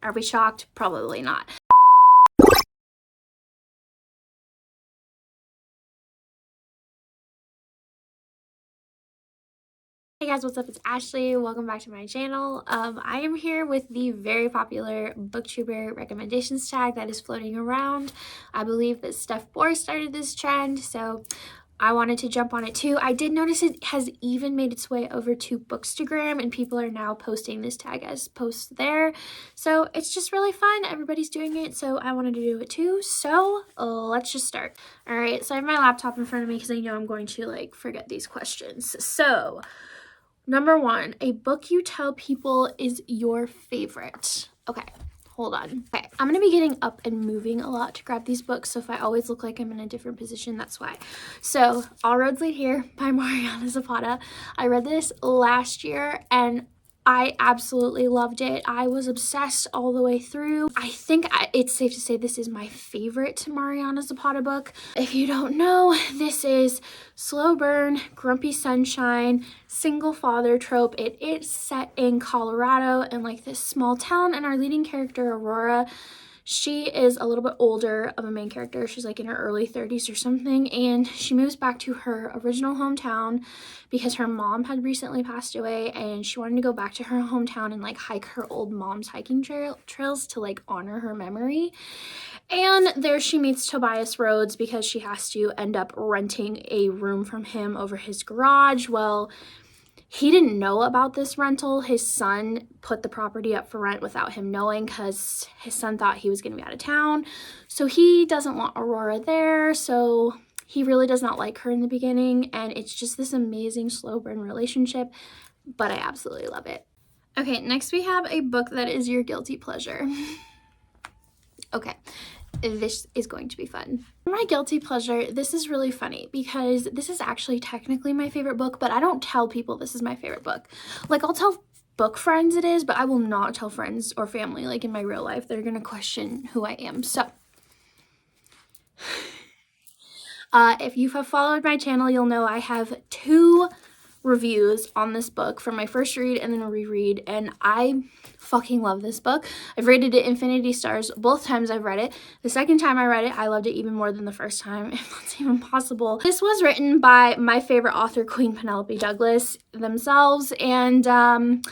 Are we shocked? Probably not. Hey guys, what's up? It's Ashley. Welcome back to my channel. I am here with the very popular booktuber recommendations tag that is floating around. I believe that Steph Bohr started this trend, so I wanted to jump on it too. I did notice it has even made its way over to Bookstagram, and people are now posting this tag as posts there. So it's just really fun. Everybody's doing it, so I wanted to do it too. So let's just start. All right, so I have my laptop in front of me because I know I'm going to forget these questions. So number 1, a book you tell people is your favorite. Okay, hold on. Okay, I'm going to be getting up and moving a lot to grab these books, so if I always look like I'm in a different position, that's why. So, All Roads Lead Here by Mariana Zapata. I read this last year, and I absolutely loved it. I was obsessed all the way through. I think it's safe to say this is my favorite Mariana Zapata book. If you don't know, this is slow burn, grumpy sunshine, single father trope. It is set in Colorado in this small town, and our leading character, Aurora, she is a little bit older of a main character. She's in her early 30s or something, and she moves back to her original hometown because her mom had recently passed away, and she wanted to go back to her hometown and hike her old mom's hiking trails to honor her memory. And there she meets Tobias Rhodes because she has to end up renting a room from him over his garage. Well, he didn't know about this rental. His son put the property up for rent without him knowing because his son thought he was going to be out of town. So he doesn't want Aurora there. So he really does not like her in the beginning. And it's just this amazing slow burn relationship. But I absolutely love it. Okay, next we have a book that is your guilty pleasure. Okay. This is going to be fun. My guilty pleasure, this is really funny because this is actually technically my favorite book, but I don't tell people this is my favorite book. I'll tell book friends it is, but I will not tell friends or family in my real life. They're gonna question who I am. So if you have followed my channel, you'll know I have 2 reviews on this book for my first read and then a reread, and I fucking love this book. I've rated it infinity stars both times I've read it. The second time I read it, I loved it even more than the first time, if that's even possible. This was written by my favorite author, Queen Penelope Douglas themselves, and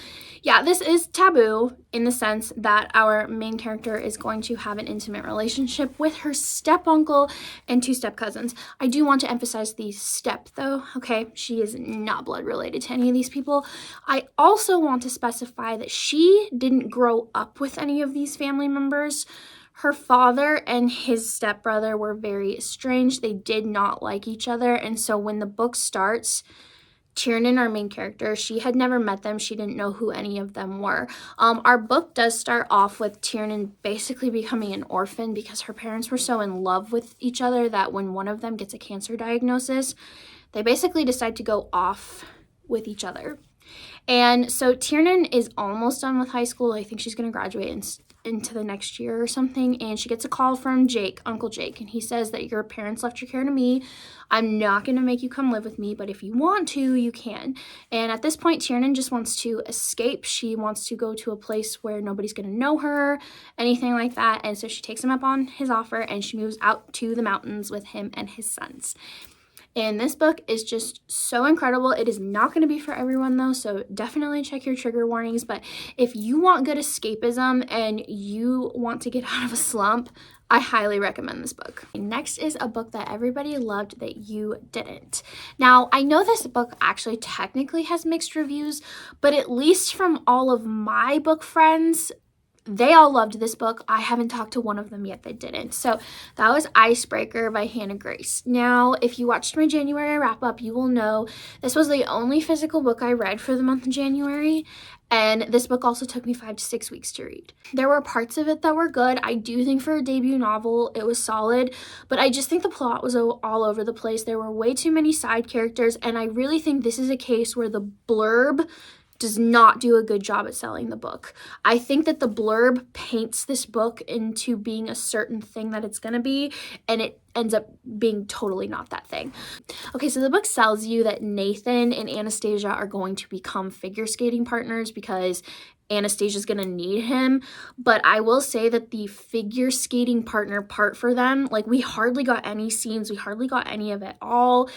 yeah, this is taboo in the sense that our main character is going to have an intimate relationship with her step-uncle and 2 step-cousins. I do want to emphasize the step, though, okay? She is not blood related to any of these people. I also want to specify that she didn't grow up with any of these family members. Her father and his stepbrother were very estranged. They did not like each other, and so when the book starts, Tiernan, our main character, she had never met them. She didn't know who any of them were. Our book does start off with Tiernan basically becoming an orphan because her parents were so in love with each other that when one of them gets a cancer diagnosis, they basically decide to go off with each other. And so Tiernan is almost done with high school. I think she's going to graduate into the next year or something, and she gets a call from Jake, Uncle Jake, and he says that your parents left your care to me. I'm not going to make you come live with me, but if you want to, you can. And at this point, Tiernan just wants to escape. She wants to go to a place where nobody's going to know her, anything like that, and so she takes him up on his offer, and she moves out to the mountains with him and his sons. And this book is just so incredible. It is not going to be for everyone, though, so definitely check your trigger warnings. But if you want good escapism and you want to get out of a slump, I highly recommend this book. Next is a book that everybody loved that you didn't. Now, I know this book actually technically has mixed reviews, but at least from all of my book friends, they all loved this book. I haven't talked to one of them yet that didn't. So that was Icebreaker by Hannah Grace. Now, if you watched my January wrap-up, you will know this was the only physical book I read for the month of January, and this book also took me 5 to 6 weeks to read. There were parts of it that were good. I do think for a debut novel, it was solid, but I just think the plot was all over the place. There were way too many side characters, and I really think this is a case where the blurb does not do a good job at selling the book. I think that the blurb paints this book into being a certain thing that it's gonna be, and it ends up being totally not that thing. Okay, so the book sells you that Nathan and Anastasia are going to become figure skating partners because Anastasia's gonna need him. But I will say that the figure skating partner part for them, like, we hardly got any scenes, we hardly got any of it all.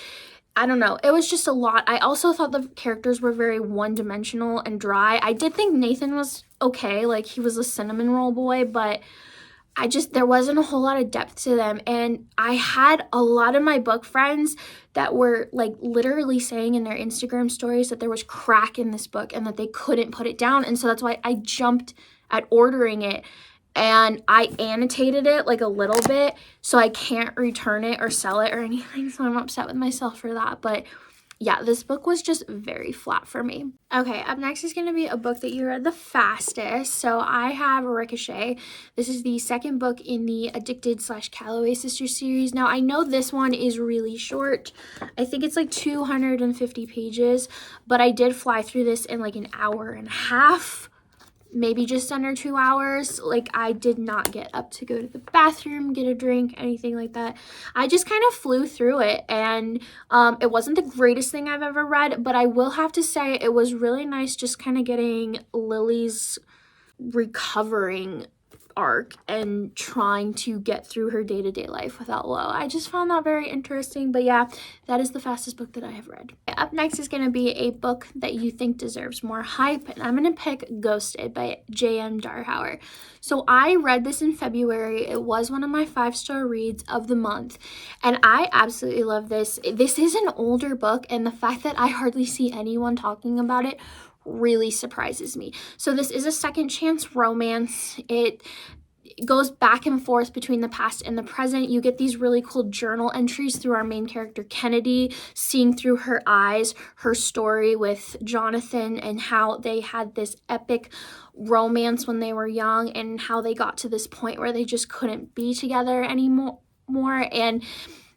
I don't know. It was just a lot. I also thought the characters were very one-dimensional and dry. I did think Nathan was okay. Like, he was a cinnamon roll boy, but there wasn't a whole lot of depth to them. And I had a lot of my book friends that were, like, literally saying in their Instagram stories that there was crack in this book and that they couldn't put it down. And so that's why I jumped at ordering it. And I annotated it like a little bit so I can't return it or sell it or anything, so I'm upset with myself for that. But yeah, this book was just very flat for me. Okay, up next is going to be a book that you read the fastest. So I have Ricochet. This is the second book in the Addicted/Calloway Sisters series. Now, I know this one is really short. I think it's like 250 pages, but I did fly through this in like an hour and a half. Maybe just under 2 hours. Like, I did not get up to go to the bathroom, get a drink, anything like that. I just kind of flew through it, and it wasn't the greatest thing I've ever read, but I will have to say it was really nice just kind of getting Lily's recovering arc and trying to get through her day-to-day life without Lo. I just found that very interesting. But yeah, that is the fastest book that I have read. Up next is going to be a book that you think deserves more hype, and I'm going to pick Ghosted by J.M. Darhauer. So I read this in February. It was one of my 5-star reads of the month, and I absolutely love this. This is an older book, and the fact that I hardly see anyone talking about it really surprises me. So this is a second chance romance. It goes back and forth between the past and the present. You get these really cool journal entries through our main character Kennedy, seeing through her eyes her story with Jonathan and how they had this epic romance when they were young and how they got to this point where they just couldn't be together anymore. And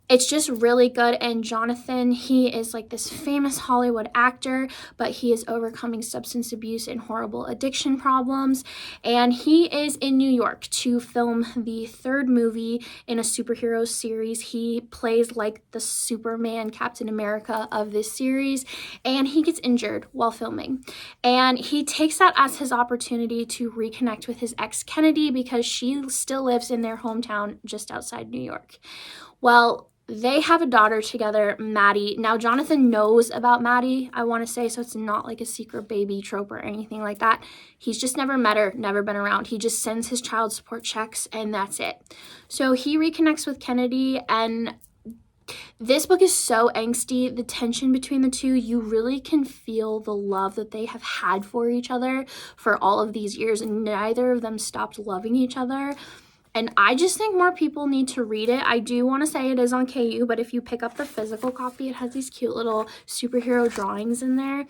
it's just really good. And Jonathan, he is like this famous Hollywood actor, but he is overcoming substance abuse and horrible addiction problems. And he is in New York to film the third movie in a superhero series. He plays like the Superman, Captain America of this series, and he gets injured while filming. And he takes that as his opportunity to reconnect with his ex Kennedy because she still lives in their hometown just outside New York. Well, they have a daughter together, Maddie. Now, Jonathan knows about Maddie, I want to say, so it's not like a secret baby trope or anything like that. He's just never met her, never been around. He just sends his child support checks, and that's it. So he reconnects with Kennedy, and this book is so angsty. The tension between the two, you really can feel the love that they have had for each other for all of these years, and neither of them stopped loving each other. And I just think more people need to read it. I do want to say it is on KU, but if you pick up the physical copy, it has these cute little superhero drawings in there.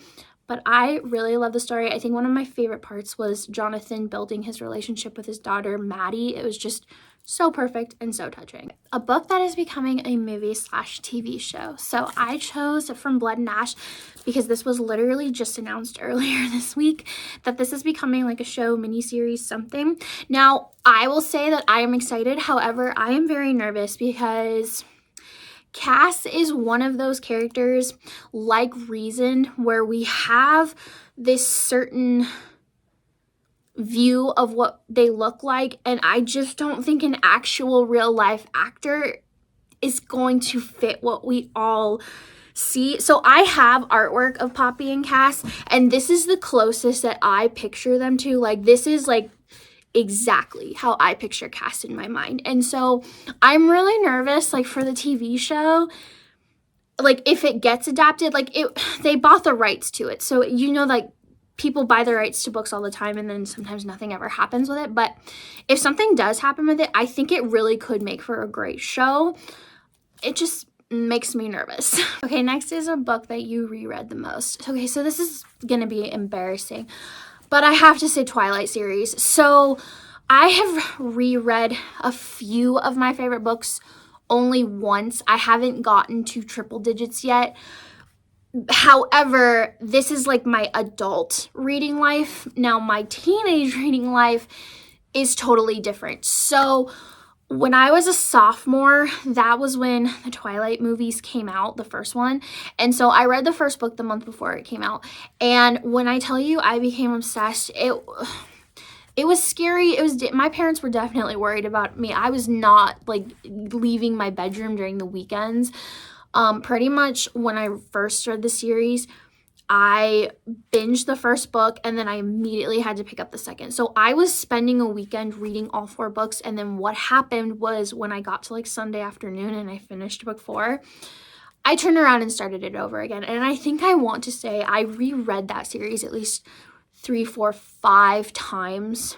But I really love the story. I think one of my favorite parts was Jonathan building his relationship with his daughter, Maddie. It was just so perfect and so touching. A book that is becoming a movie/TV show. So I chose From Blood and Nash because this was literally just announced earlier this week that this is becoming like a show, miniseries, something. Now, I will say that I am excited. However, I am very nervous because Cass is one of those characters like Reason where we have this certain view of what they look like, and I just don't think an actual real life actor is going to fit what we all see. So I have artwork of Poppy and Cass, and this is the closest that I picture them to. Like, this is like exactly how I picture Cass in my mind. And so I'm really nervous, like, for the TV show. Like, if it gets adapted, like, they bought the rights to it, so you know, like, people buy the rights to books all the time and then sometimes nothing ever happens with it. But if something does happen with it, I think it really could make for a great show. It just makes me nervous. Okay, next is a book that you reread the most. Okay, so this is gonna be embarrassing, but I have to say Twilight series. So I have reread a few of my favorite books only once. I haven't gotten to triple digits yet. However, this is like my adult reading life. Now, my teenage reading life is totally different. So when I was a sophomore, that was when the Twilight movies came out, the first one. And so I read the first book the month before it came out. And when I tell you I became obsessed, it was scary. My parents were definitely worried about me. I was not like leaving my bedroom during the weekends. Pretty much when I first read the series, I binged the first book and then I immediately had to pick up the second. So I was spending a weekend reading all 4 books. And then what happened was when I got to like Sunday afternoon and I finished book 4, I turned around and started it over again. And I think I want to say I reread that series at least 3, 4, 5 times,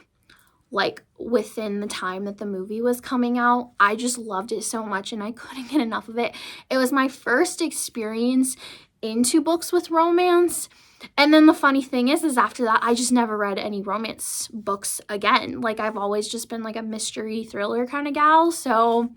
like within the time that the movie was coming out. I just loved it so much and I couldn't get enough of it. It was my first experience into books with romance. And then the funny thing is after that, I just never read any romance books again. Like I've always just been like a mystery thriller kind of gal. So,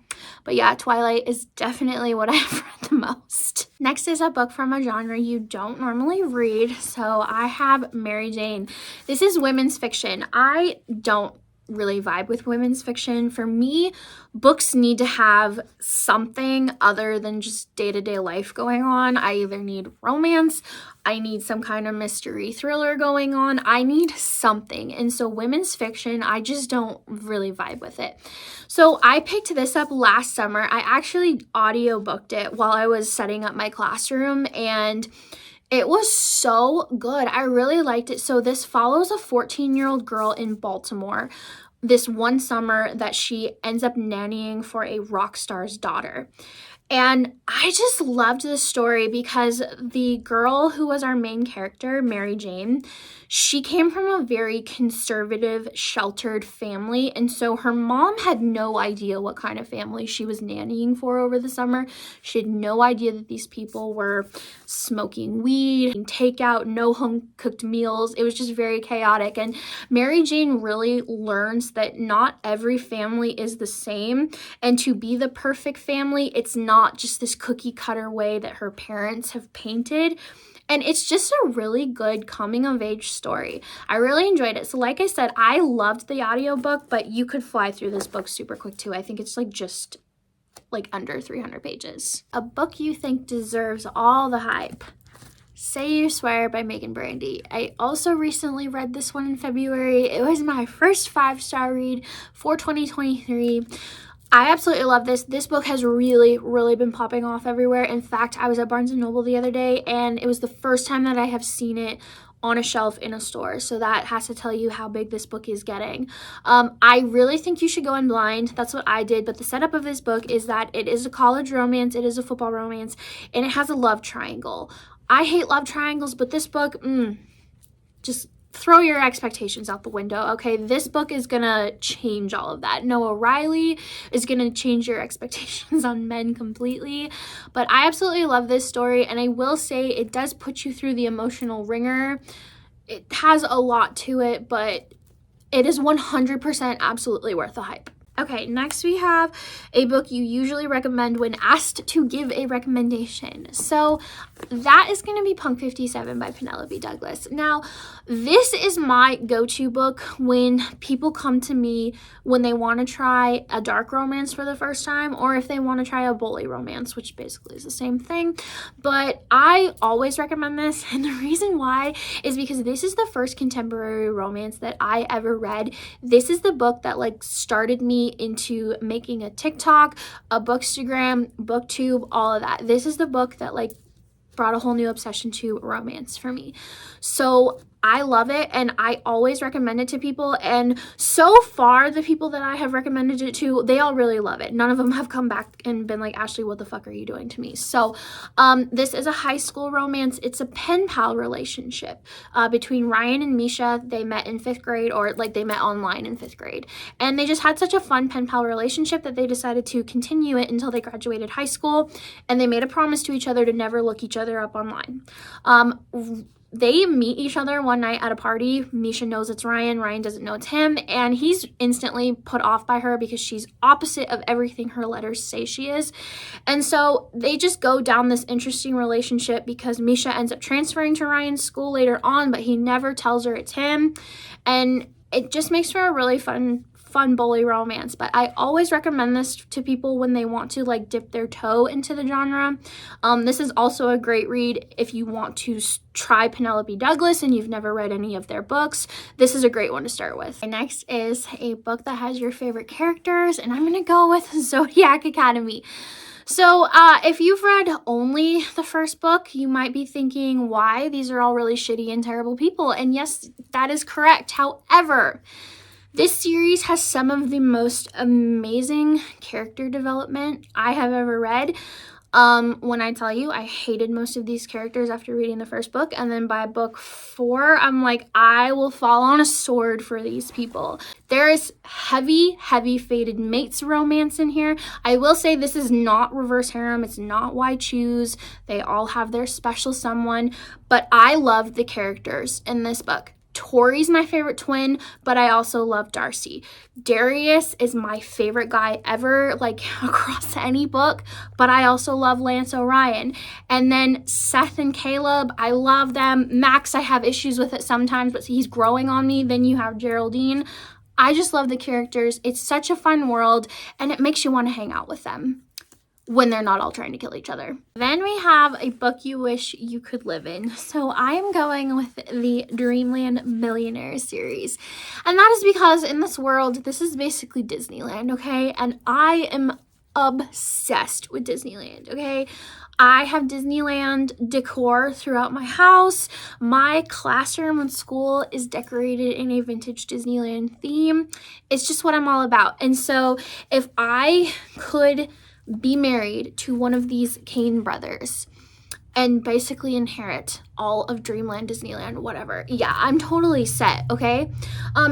but yeah, Twilight is definitely what I've read the most. Next is a book from a genre you don't normally read. So I have Mary Jane. This is women's fiction. I don't really vibe with women's fiction. For me, books need to have something other than just day-to-day life going on. I either need romance, I need some kind of mystery thriller going on, I need something. And so women's fiction, I just don't really vibe with it. So I picked this up last summer. I actually audiobooked it while I was setting up my classroom, and it was so good. I really liked it. So this follows a 14-year-old girl in Baltimore this one summer that she ends up nannying for a rock star's daughter. And I just loved this story because the girl who was our main character, Mary Jane, she came from a very conservative, sheltered family. And so her mom had no idea what kind of family she was nannying for over the summer. She had no idea that these people were smoking weed, takeout, no home-cooked meals. It was just very chaotic. And Mary Jane really learns that not every family is the same. And to be the perfect family, it's not just this cookie cutter way that her parents have painted. And it's just a really good coming of age story. I really enjoyed it. So like I said, I loved the audiobook, but you could fly through this book super quick too. I think it's like just like under 300 pages. A book you think deserves all the hype. Say You Swear by Megan Brandy. I also recently read this one in February. It was my first 5-star read for 2023. I absolutely love this. This book has really, really been popping off everywhere. In fact, I was at Barnes & Noble the other day, and it was the first time that I have seen it on a shelf in a store. So that has to tell you how big this book is getting. I really think you should go in blind. That's what I did. But the setup of this book is that it is a college romance, it is a football romance, and it has a love triangle. I hate love triangles, but this book, just throw your expectations out the window, okay? This book is gonna change all of that. Noah Riley is gonna change your expectations on men completely. But I absolutely love this story, and I will say it does put you through the emotional ringer. It has a lot to it, but it is 100% absolutely worth the hype. Okay, next we have a book you usually recommend when asked to give a recommendation. So that is going to be Punk 57 by Penelope Douglas. Now, this is my go-to book when people come to me when they want to try a dark romance for the first time, or if they want to try a bully romance, which basically is the same thing. But I always recommend this, and the reason why is because this is the first contemporary romance that I ever read. This is the book that like started me into making a TikTok, a Bookstagram, BookTube, all of that. This is the book that like brought a whole new obsession to romance for me. So I love it, and I always recommend it to people, and so far the people that I have recommended it to, they all really love it. None of them have come back and been like, Ashley, what the fuck are you doing to me? So this is a high school romance. It's a pen pal relationship between Ryan and Misha. They met in 5th grade, or like they met online in 5th grade, and they just had such a fun pen pal relationship that they decided to continue it until they graduated high school, and they made a promise to each other to never look each other up online. they meet each other one night at a party. Misha knows it's Ryan. Ryan doesn't know it's him. And he's instantly put off by her because she's opposite of everything her letters say she is. And so they just go down this interesting relationship because Misha ends up transferring to Ryan's school later on, but he never tells her it's him. And it just makes for a really fun bully romance. But I always recommend this to people when they want to like dip their toe into the genre. This is also a great read if you want to try Penelope Douglas and you've never read any of their books. This is a great one to start with. Next is a book that has your favorite characters, and I'm gonna go with Zodiac Academy. So if you've read only the first book, you might be thinking, why? These are all really shitty and terrible people. And yes, that is correct. However, this series has some of the most amazing character development I have ever read. When I tell you, I hated most of these characters after reading the first book, and then by book 4, I'm like, I will fall on a sword for these people. There is heavy fated mates romance in here. I will say this is not reverse harem. It's not why choose. They all have their special someone, but I love the characters in this book. Tori's my favorite twin, but I also love Darcy. Darius is my favorite guy ever, like across any book, but I also love Lance O'Ryan. And then Seth and Caleb, I love them. Max, I have issues with it sometimes, but he's growing on me. Then you have Geraldine. I just love the characters. It's such a fun world, and it makes you want to hang out with them when they're not all trying to kill each other. Then we have a book you wish you could live in. So I am going with the Dreamland Millionaire series. And that is because in this world, this is basically Disneyland, okay? And I am obsessed with Disneyland, okay? I have Disneyland decor throughout my house. My classroom in school is decorated in a vintage Disneyland theme. It's just what I'm all about. And so if I could be married to one of these Kane brothers and basically inherit all of Dreamland, Disneyland, whatever, yeah, I'm totally set, okay?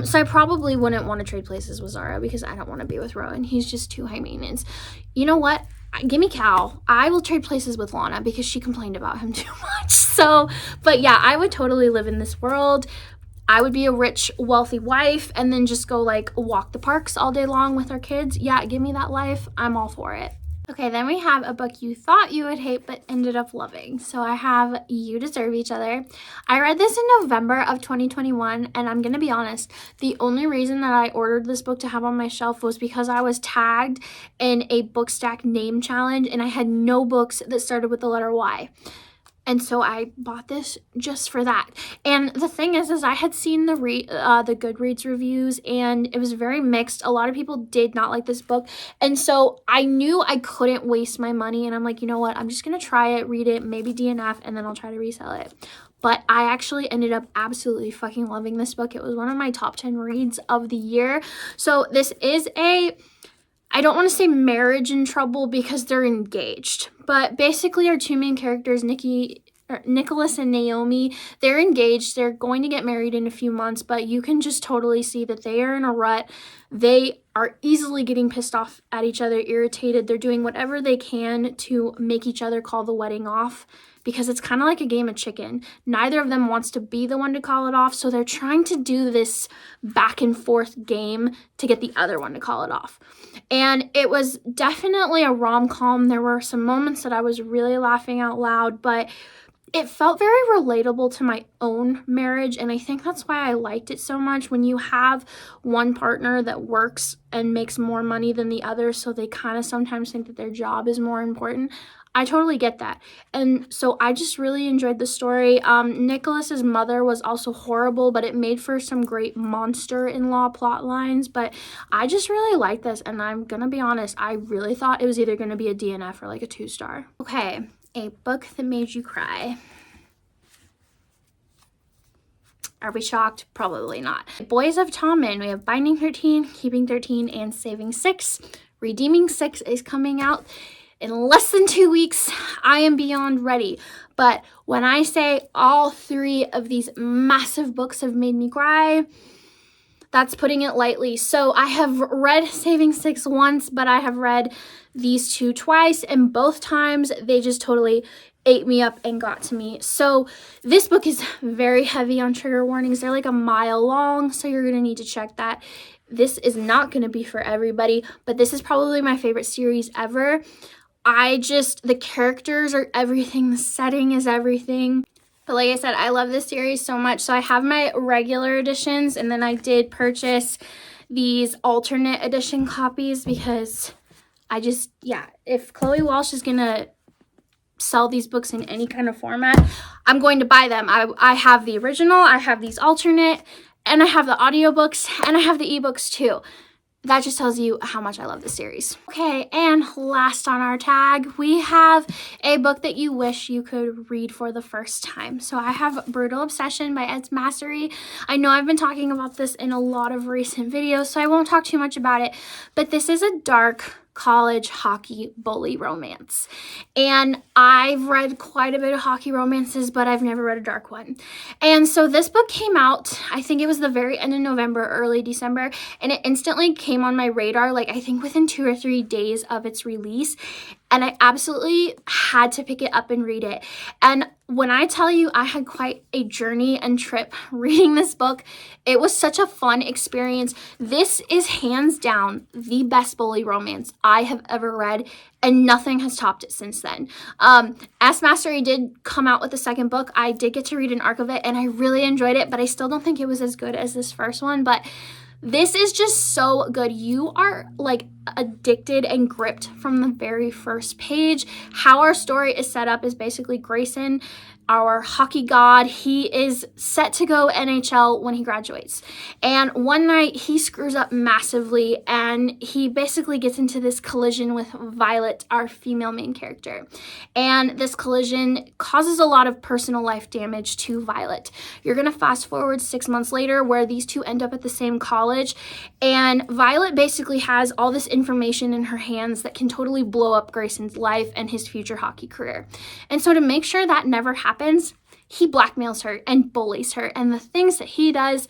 So I probably wouldn't want to trade places with Zara because I don't want to be with Rowan. He's just too high maintenance. You know what? Give me Cal. I will trade places with Lana because she complained about him too much. So, but yeah, I would totally live in this world. I would be a rich, wealthy wife and then just go like walk the parks all day long with our kids. Yeah, give me that life. I'm all for it. Okay, then we have a book you thought you would hate but ended up loving. So I have You Deserve Each Other. I read this in November of 2021, and I'm going to be honest, the only reason that I ordered this book to have on my shelf was because I was tagged in a Bookstack name challenge, and I had no books that started with the letter Y. And so I bought this just for that. And the thing is I had seen the Goodreads reviews, and it was very mixed. A lot of people did not like this book. And so I knew I couldn't waste my money. And I'm like, you know what? I'm just going to try it, read it, maybe DNF, and then I'll try to resell it. But I actually ended up absolutely fucking loving this book. It was one of my top 10 reads of the year. So this is I don't want to say marriage in trouble because they're engaged, but basically our two main characters, Nicholas and Naomi, they're engaged. They're going to get married in a few months, but you can just totally see that they are in a rut. They are easily getting pissed off at each other, irritated. They're doing whatever they can to make each other call the wedding off because it's kind of like a game of chicken. Neither of them wants to be the one to call it off, so they're trying to do this back and forth game to get the other one to call it off. And it was definitely a rom-com. There were some moments that I was really laughing out loud, but it felt very relatable to my own marriage, and I think that's why I liked it so much. When you have one partner that works and makes more money than the other, so they kind of sometimes think that their job is more important, I totally get that. And so I just really enjoyed the story. Nicholas's mother was also horrible, but it made for some great monster-in-law plot lines. But I just really liked this, and I'm gonna be honest, I really thought it was either gonna be a DNF or like a 2-star. Okay, a book that made you cry. Are we shocked? Probably not. Boys of Tommen. We have Binding 13, Keeping 13, and Saving 6. Redeeming 6 is coming out in less than 2 weeks. I am beyond ready. But when I say all 3 of these massive books have made me cry, that's putting it lightly. So I have read Saving 6 once, but I have read these 2 twice, and both times they just totally ate me up and got to me. So this book is very heavy on trigger warnings. They're like a mile long, so you're gonna need to check that. This is not gonna be for everybody, but this is probably my favorite series ever. The characters are everything, the setting is everything. But like I said, I love this series so much. So I have my regular editions, and then I did purchase these alternate edition copies because if Chloe Walsh is gonna sell these books in any kind of format, I'm going to buy them. I have the original, I have these alternate, and I have the audiobooks, and I have the ebooks too. That just tells you how much I love this series. Okay, and last on our tag, we have a book that you wish you could read for the first time. So I have Brutal Obsession by Ed Mastery. I know I've been talking about this in a lot of recent videos, so I won't talk too much about it, but this is a dark college hockey bully romance. And I've read quite a bit of hockey romances, but I've never read a dark one. And so this book came out, I think it was the very end of November, early December, and it instantly came on my radar, like I think within 2 or 3 days of its release. And I absolutely had to pick it up and read it. And when I tell you I had quite a journey and trip reading this book, it was such a fun experience. This is hands down the best bully romance I have ever read, and nothing has topped it since then. S Mastery did come out with the second book. I did get to read an arc of it, and I really enjoyed it, but I still don't think it was as good as this first one. But this is just so good. You are like addicted and gripped from the very first page. How our story is set up is basically Grayson, our hockey god, he is set to go NHL when he graduates. And one night he screws up massively, and he basically gets into this collision with Violet, our female main character. And this collision causes a lot of personal life damage to Violet. You're gonna fast forward 6 months later where these two end up at the same college, and Violet basically has all this information in her hands that can totally blow up Grayson's life and his future hockey career. And so to make sure that never happens, he blackmails her and bullies her, and the things that he does,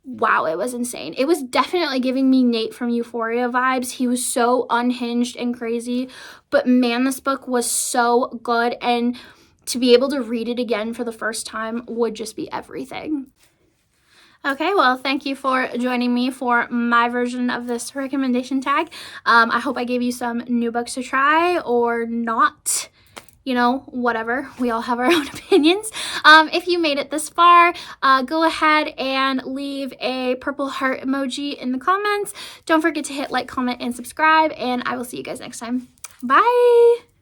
wow, it was insane. It was definitely giving me Nate from Euphoria vibes. He was so unhinged and crazy, but man, this book was so good, and to be able to read it again for the first time would just be everything. Okay, well, thank you for joining me for my version of this recommendation tag. I hope I gave you some new books to try or not. You know, whatever. We all have our own opinions. If you made it this far, go ahead and leave a purple heart emoji in the comments. Don't forget to hit like, comment, and subscribe, and I will see you guys next time. Bye!